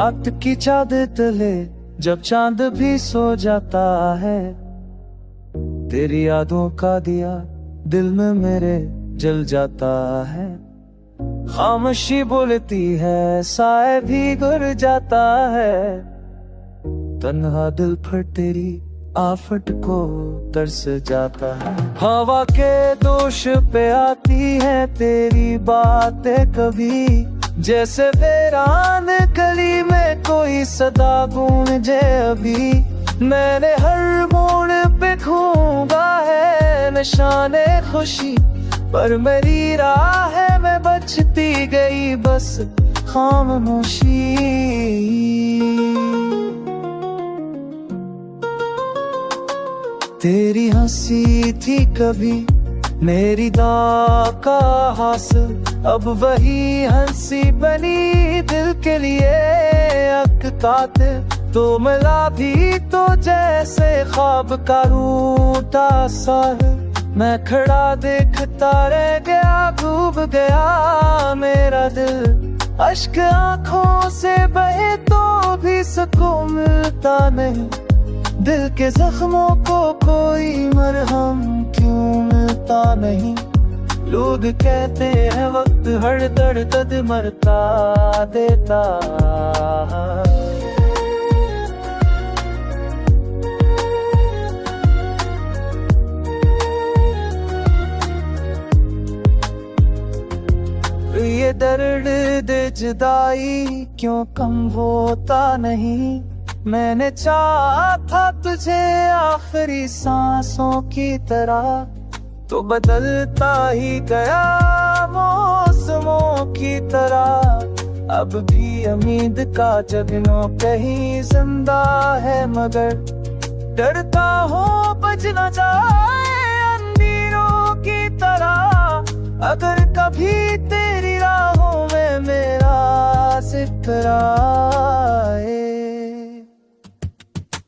रात की चादर तले जब चांद भी सो जाता है, तेरी यादों का दिया दिल में मेरे जल जाता है। खामोशी बोलती है, साए भी गुर जाता है, तन्हा दिल पर तेरी आफत को तरस जाता है। हवा के दोष पे आती है तेरी बातें कभी, जैसे वीरान गली में कोई सदा गूंजे अभी। मैंने हर मोड़ पे खूंगा है निशाने खुशी, पर मेरी राह में बचती गई बस खामोशी। तेरी हंसी थी कभी मेरी दाग का हासिल, अब वही हंसी बनी दिल के लिए अकताते। तो मिला भी तो जैसे ख्वाब का रूठा साहिल, मैं खड़ा देखता रह गया, डूब गया मेरा दिल। अश्क आंखों से बहे तो भी सुकून मिलता नहीं, दिल के जख्मों को कोई मरहम क्यों मिलता नहीं। लोग कहते हैं वक्त हर दर्द मरता देता, ये दर्द जुदाई क्यों कम होता नहीं। मैंने चाहा था तुझे आखिरी सांसों की तरह, तो बदलता ही गया मौसमों की तरह। अब भी उम्मीद का जगनो कहीं जिंदा है, मगर डरता हूँ बच न जाए अंधेरों की तरह। अगर कभी तेरी राहों में मेरा जिक्र आए,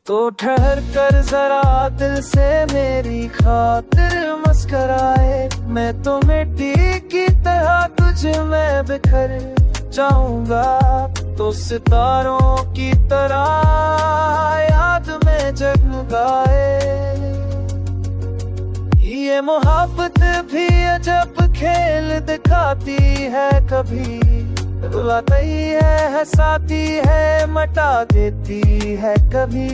तो ठहर कर जरा दिल से मेरी खातिर मुस्कुराए। मैं तो मिट्टी की तरह तुझ में बिखर जाऊंगा, तो सितारों की तरह याद में जगमगाए। ये मोहब्बत भी अजब खेल दिखाती है, कभी रुलाती है, हंसाती है, मटा देती है कभी।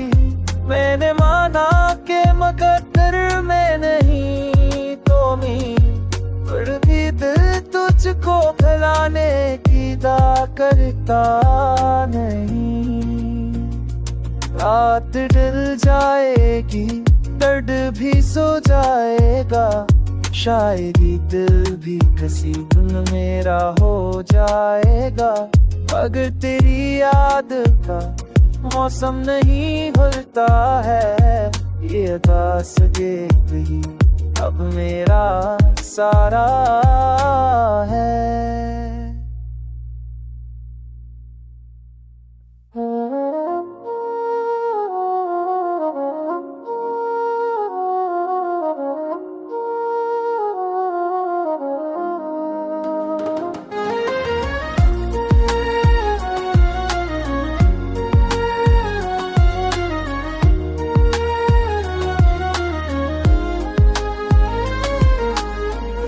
मैंने माना के मकद्दर में नहीं तो मी, पर भी दिल तुझको भुलाने की दा करता नहीं। रात ढल जाएगी, दर्द भी सो जाएगा, शायरी दिल भी किसी दिन मेरा हो जाएगा। अगर तेरी याद का मौसम नहीं भूलता है, ये अदास देख ही अब मेरा सारा है।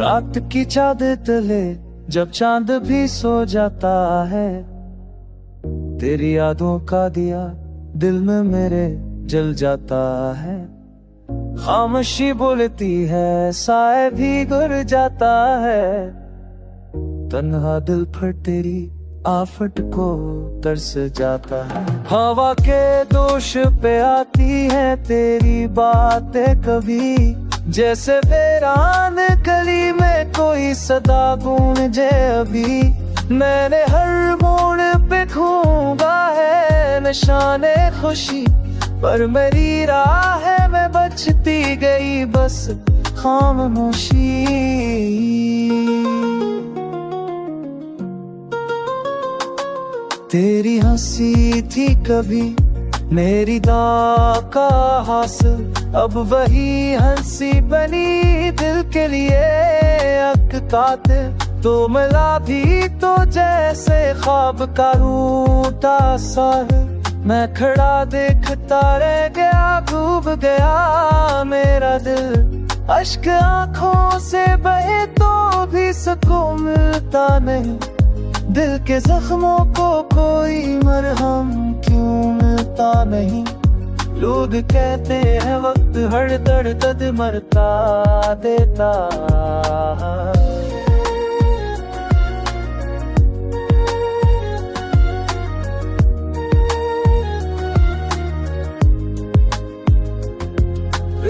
रात की चादर तले जब चांद भी सो जाता है, तेरी यादों का दिया दिल में मेरे जल जाता है। खामोशी बोलती है, साए भी गुर जाता है, तन्हा दिल पर तेरी आफत को तरस जाता है। हवा के दोष पे आती है तेरी बातें कभी, जैसे वीरान गली में कोई सदा गूंजे अभी। मैंने हर मोड़ पे खूंगा है निशाने खुशी, पर मेरी राह में बचती गई बस खामोशी। तेरी हंसी थी कभी मेरी दाग का हासिल, अब वही हंसी बनी दिल के लिए अकताते। तो मिला भी तो जैसे ख्वाब का रूठा सा है। मैं खड़ा देखता रह गया, डूब गया मेरा दिल। अश्क आंखों से बहे तो भी सुकून मिलता नहीं। दिल के जख्मों को कोई मरहम क्यों मिलता नहीं। लोग कहते हैं वक्त हर दर्द मरता देता।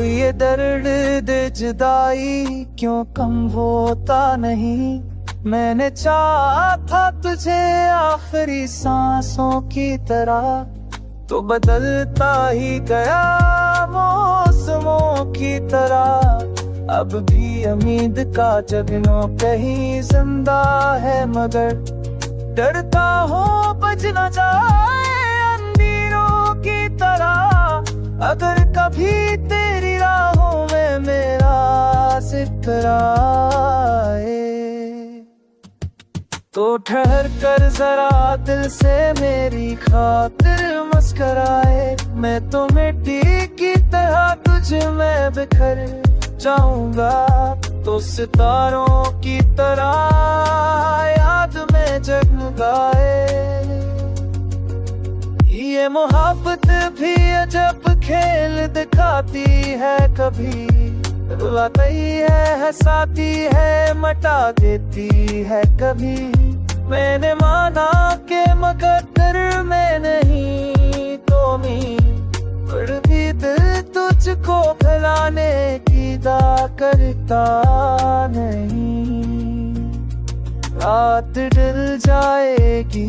ये दर्द जुदाई क्यों कम होता नहीं। मैंने चाहा था तुझे आखिरी सांसों की तरह, तो बदलता ही गया मौसमों की तरह। अब भी उम्मीद का जगनो कहीं जिंदा है, मगर डरता हूँ बच न जाए अंधेरों की तरह। अगर कभी तेरी राहों में मेरा जिक्र आए, तो ठहर कर जरा दिल से मेरी खातिर मुस्कुराए। मैं तो मिट्टी की तरह तुझ में बिखर जाऊंगा, तो सितारों की तरह याद में जगमगाए। ये मोहब्बत भी अजब खेल दिखाती है, कभी रुलाती है, हंसाती है, मटा देती है कभी। मैंने माना के मुकद्दर में नहीं तो मी, पर भी दिल तुझको भुलाने की दा करता नहीं। रात ढल जाएगी,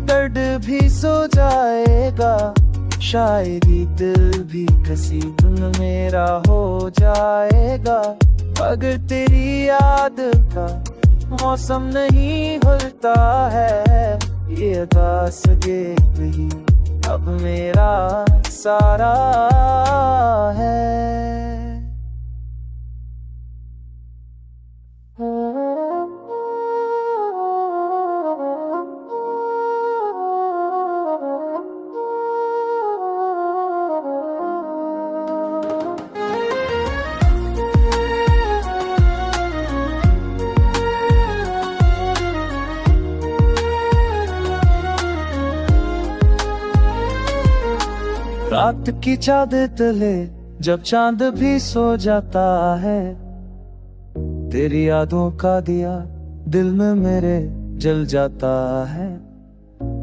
दर्द भी सो जाएगा, शायरी दिल भी किसी दिन मेरा हो जाएगा। अगर तेरी याद का मौसम नहीं भूलता है, ये अदास गेत ही अब मेरा सारा है। रात की चादर तले जब चांद भी सो जाता है, तेरी यादों का दिया दिल में मेरे जल जाता है।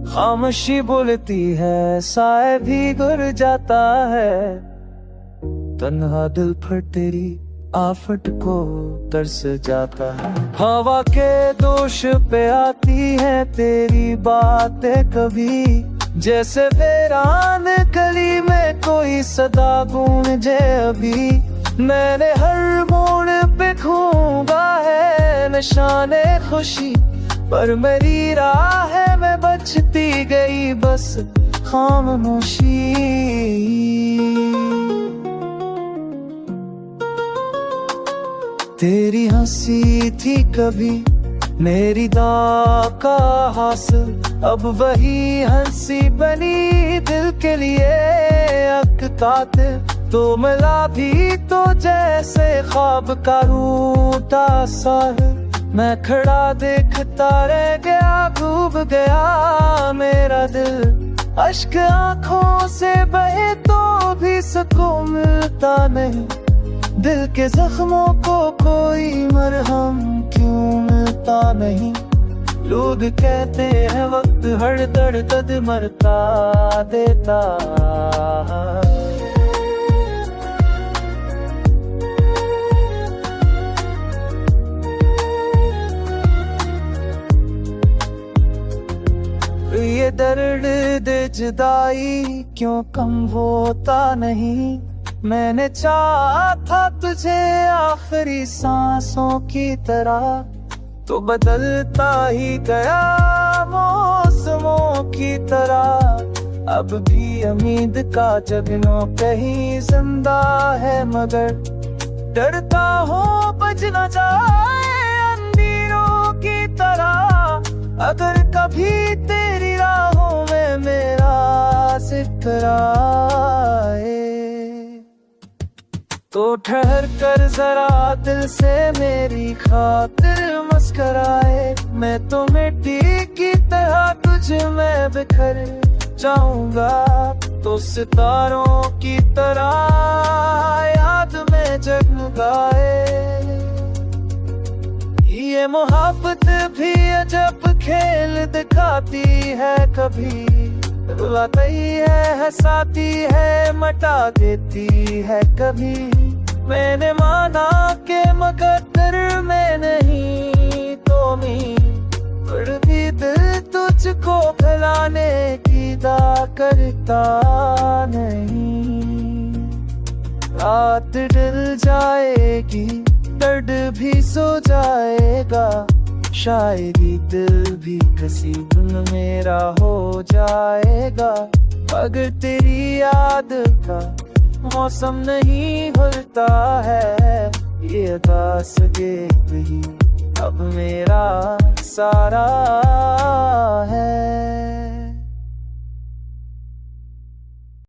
खामोशी बोलती है, साए भी गुर जाता है, तन्हा दिल पर तेरी आफत को तरस जाता है। हवा के दोष पे आती है तेरी बातें कभी, जैसे वीरान गली में कोई सदा गूंजे अभी। मैंने हर मोड़ पे ढूंढा है निशाने खुशी, पर मेरी राह में बचती गई बस खामोशी। तेरी हंसी थी कभी मेरी दाग का हासिल, अब वही हंसी बनी दिल के लिए अक्कातिल। तो मिला भी तो जैसे ख्वाब का रूठा सा है। मैं खड़ा देखता रह गया, डूब गया मेरा दिल। अश्क आंखों से बहे तो भी सुकून मिलता नहीं। दिल के जख्मों को कोई मरहम क्यों मिलता नहीं। लोग कहते हैं वक्त हर दर्द मरता देता। ये दर्द जुदाई क्यों कम होता नहीं। मैंने चाहा था तुझे आखिरी सांसों की तरह, तो बदलता ही गया मौसमों की तरह। अब भी उम्मीद का जगनो कहीं जिंदा है, मगर डरता हूँ बच न जाए अंधेरों की तरह। अगर कभी तेरी राहों में मेरा जिक्र आए तो ठहर कर जरा दिल से मेरी खातिर मुस्कुराए। मैं तो मिट्टी की तरह तुझ में बिखर जाऊंगा, तो सितारों की तरह याद में जगमगाए। ये मोहब्बत भी अजब खेल दिखाती है, कभी रुलाती है, हंसाती है, मटा देती है कभी। मैंने माना कि मकद्दर में नहीं तो मी, पर भी दिल तुझको भुलाने की दा करता नहीं। रात ढल जाएगी, दर्द भी सो जाएगा, शायरी दिल भी किसी दिन मेरा हो जाएगा। अगर तेरी याद का मौसम नहीं भूलता है, ये अदास भी अब मेरा सारा है।